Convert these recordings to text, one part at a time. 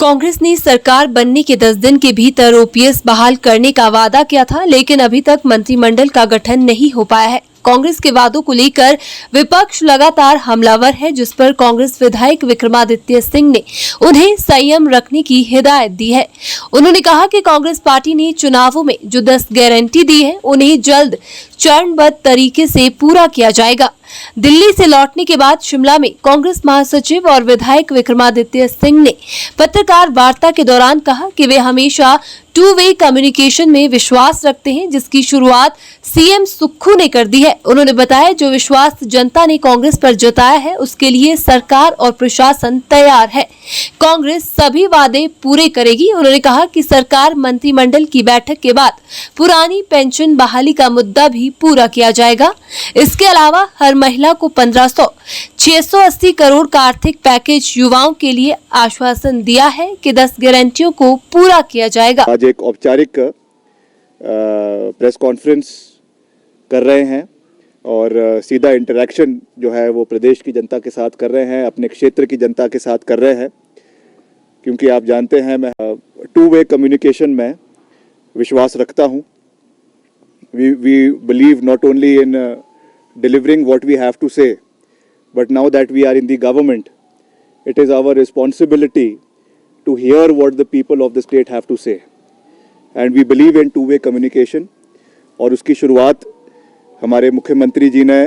कांग्रेस ने सरकार बनने के 10 दिन के भीतर ओपीएस बहाल करने का वादा किया था, लेकिन अभी तक मंत्रिमंडल का गठन नहीं हो पाया है। कांग्रेस के वादों को लेकर विपक्ष लगातार हमलावर है, जिस पर कांग्रेस विधायक विक्रमादित्य सिंह ने उन्हें संयम रखने की हिदायत दी है। उन्होंने कहा कि कांग्रेस पार्टी ने चुनावों में जो 10 गारंटी दी है, उन्हें जल्द चरणबद्ध तरीके से पूरा किया जाएगा। दिल्ली से लौटने के बाद शिमला में कांग्रेस महासचिव और विधायक विक्रमादित्य सिंह ने पत्रकार वार्ता के दौरान कहा कि वे हमेशा टू वे कम्युनिकेशन में विश्वास रखते हैं, जिसकी शुरुआत सीएम सुक्खू ने कर दी है। उन्होंने बताया जो विश्वास जनता ने कांग्रेस पर जताया है, उसके लिए सरकार और प्रशासन तैयार है। कांग्रेस सभी वादे पूरे करेगी। उन्होंने कहा कि सरकार मंत्रिमंडल की बैठक के बाद पुरानी पेंशन बहाली का मुद्दा भी पूरा किया जाएगा। इसके अलावा हर महिला को 1500 680 करोड़ का आर्थिक पैकेज युवाओं के लिए आश्वासन दिया है कि 10 गारंटियों को पूरा किया जाएगा। आज एक औपचारिक प्रेस कॉन्फ्रेंस कर रहे हैं और सीधा इंटरेक्शन जो है वो प्रदेश की जनता के साथ कर रहे हैं, अपने क्षेत्र की जनता के साथ कर रहे हैं, क्योंकि आप जानते हैं मैं टू वे कम्युनिकेशन में विश्वास रखता हूँ। We believe not only in delivering what we have to say, but now that we are in the government, it is our responsibility to hear what the people of the state have to say, and we believe in two-way communication। और उसकी शुरुआत हमारे मुख्यमंत्री जी ने,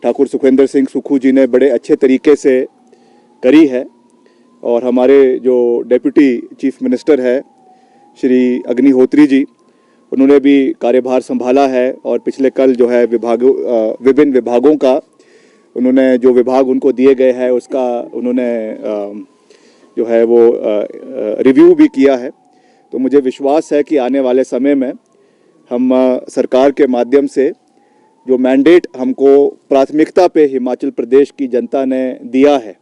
ठाकुर सुखविंदर सिंह सुक्खू जी ने बड़े अच्छे तरीके से करी है, और हमारे जो डेप्यूटी चीफ मिनिस्टर है श्री अग्निहोत्री जी, उन्होंने भी कार्यभार संभाला है, और पिछले कल जो है विभिन्न विभागों का उन्होंने जो विभाग उनको दिए गए हैं उसका उन्होंने जो है वो रिव्यू भी किया है। तो मुझे विश्वास है कि आने वाले समय में हम सरकार के माध्यम से जो मैंडेट हमको प्राथमिकता पे हिमाचल प्रदेश की जनता ने दिया है,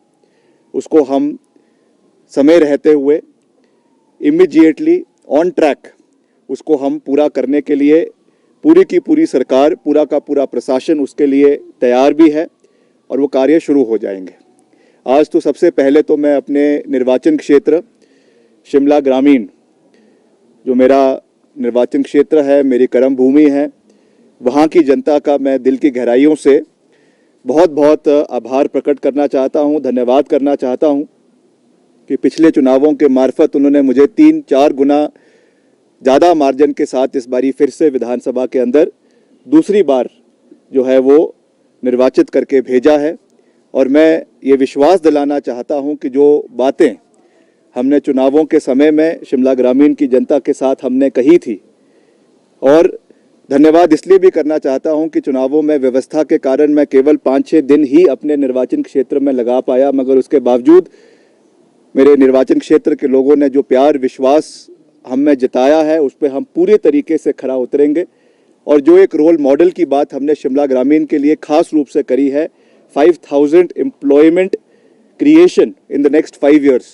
उसको हम समय रहते हुए इमीडिएटली ऑन ट्रैक उसको हम पूरा करने के लिए पूरी की पूरी सरकार, पूरा का पूरा प्रशासन उसके लिए तैयार भी है, और वो कार्य शुरू हो जाएंगे। आज तो सबसे पहले तो मैं अपने निर्वाचन क्षेत्र शिमला ग्रामीण, जो मेरा निर्वाचन क्षेत्र है, मेरी कर्म भूमि है, वहाँ की जनता का मैं दिल की गहराइयों से बहुत बहुत आभार प्रकट करना चाहता हूँ, धन्यवाद करना चाहता हूँ कि पिछले चुनावों के मार्फत उन्होंने मुझे 3-4 गुना ज़्यादा मार्जिन के साथ इस बारी फिर से विधानसभा के अंदर दूसरी बार जो है वो निर्वाचित करके भेजा है। और मैं ये विश्वास दिलाना चाहता हूं कि जो बातें हमने चुनावों के समय में शिमला ग्रामीण की जनता के साथ हमने कही थी, और धन्यवाद इसलिए भी करना चाहता हूं कि चुनावों में व्यवस्था के कारण मैं केवल 5-6 दिन ही अपने निर्वाचन क्षेत्र में लगा पाया, मगर उसके बावजूद मेरे निर्वाचन क्षेत्र के लोगों ने जो प्यार विश्वास हमें जताया है, उस पर हम पूरे तरीके से खरा उतरेंगे। और जो एक रोल मॉडल की बात हमने शिमला ग्रामीण के लिए खास रूप से करी है, 5000 employment creation in the next 5 years,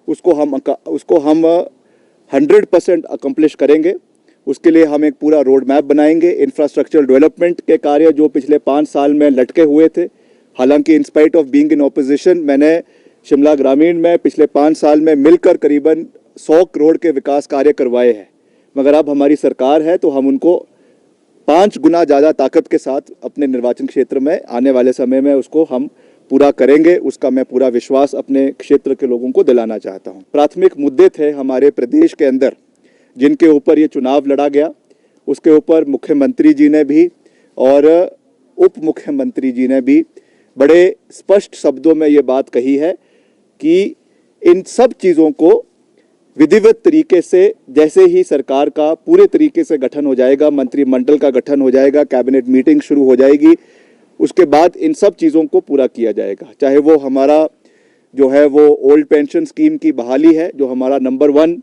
उसको हम 100% अकम्प्लिश करेंगे। उसके लिए हम एक पूरा रोड मैप बनाएंगे। इंफ्रास्ट्रक्चर डेवलपमेंट के कार्य जो पिछले 5 साल में लटके हुए थे, हालांकि in spite of being in opposition मैंने शिमला ग्रामीण में पिछले 5 साल में मिलकर करीबन 100 करोड़ के विकास कार्य करवाए हैं, मगर अब हमारी सरकार है तो हम उनको 5 गुना ज़्यादा ताकत के साथ अपने निर्वाचन क्षेत्र में आने वाले समय में उसको हम पूरा करेंगे। उसका मैं पूरा विश्वास अपने क्षेत्र के लोगों को दिलाना चाहता हूं। प्राथमिक मुद्दे थे हमारे प्रदेश के अंदर जिनके ऊपर ये चुनाव लड़ा गया, उसके ऊपर मुख्यमंत्री जी ने भी और उप मुख्यमंत्री जी ने भी बड़े स्पष्ट शब्दों में ये बात कही है कि इन सब चीज़ों को विधिवत तरीके से जैसे ही सरकार का पूरे तरीके से गठन हो जाएगा, मंत्रिमंडल का गठन हो जाएगा, कैबिनेट मीटिंग शुरू हो जाएगी, उसके बाद इन सब चीज़ों को पूरा किया जाएगा। चाहे वो हमारा जो है वो ओल्ड पेंशन स्कीम की बहाली है, जो हमारा नंबर 1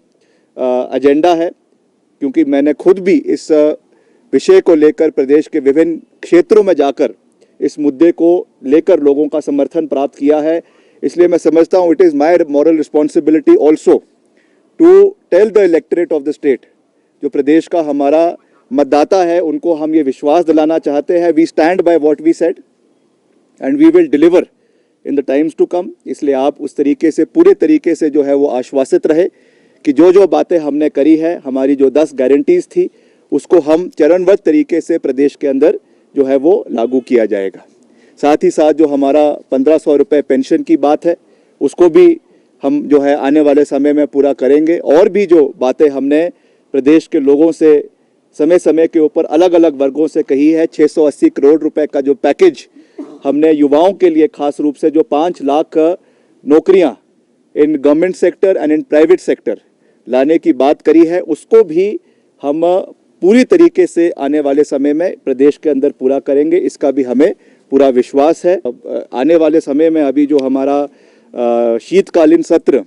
एजेंडा है, क्योंकि मैंने खुद भी इस विषय को लेकर प्रदेश के विभिन्न क्षेत्रों में जाकर इस मुद्दे को लेकर लोगों का समर्थन प्राप्त किया है। इसलिए मैं समझता हूँ it is my moral responsibility also to tell the electorate of the state, जो प्रदेश का हमारा मतदाता है, उनको हम ये विश्वास दिलाना चाहते हैं, we stand by what we said and we will deliver in the times to come. इसलिए आप उस तरीके से पूरे तरीके से जो है वो आश्वासित रहे कि जो जो बातें हमने करी है, हमारी जो 10 गारंटीज थी, उसको हम चरणबद्ध तरीके से प्रदेश के अंदर जो है वो लागू किया जाएगा। साथ ही साथ जो हमारा 1500 रुपये पेंशन की बात है, उसको भी हम जो है आने वाले समय में पूरा करेंगे। और भी जो बातें हमने प्रदेश के लोगों से समय समय के ऊपर अलग अलग वर्गों से कही है, 680 करोड़ रुपए का जो पैकेज हमने युवाओं के लिए खास रूप से जो 5 लाख नौकरियां in government sector and in private sector लाने की बात करी है, उसको भी हम पूरी तरीके से आने वाले समय में प्रदेश के अंदर पूरा करेंगे। इसका भी हमें पूरा विश्वास है। आने वाले समय में अभी जो हमारा शीतकालीन सत्र,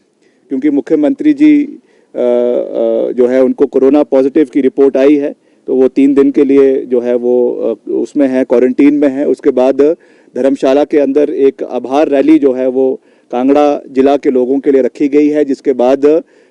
क्योंकि मुख्यमंत्री जी जो है उनको कोरोना पॉजिटिव की रिपोर्ट आई है, तो वो 3 दिन के लिए जो है वो उसमें है, क्वारंटीन में है। उसके बाद धर्मशाला के अंदर एक आभार रैली जो है वो कांगड़ा जिला के लोगों के लिए रखी गई है, जिसके बाद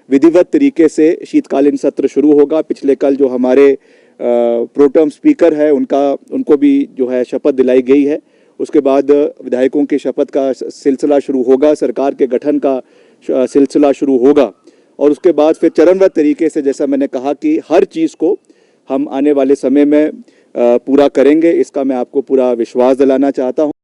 विधिवत तरीके से शीतकालीन सत्र शुरू होगा। पिछले कल जो हमारे प्रोटर्म स्पीकर है उनको भी जो है शपथ दिलाई गई है। उसके बाद विधायकों की शपथ का सिलसिला शुरू होगा, सरकार के गठन का सिलसिला शुरू होगा और उसके बाद फिर चरणबद्ध तरीके से, जैसा मैंने कहा कि हर चीज़ को हम आने वाले समय में पूरा करेंगे। इसका मैं आपको पूरा विश्वास दिलाना चाहता हूं।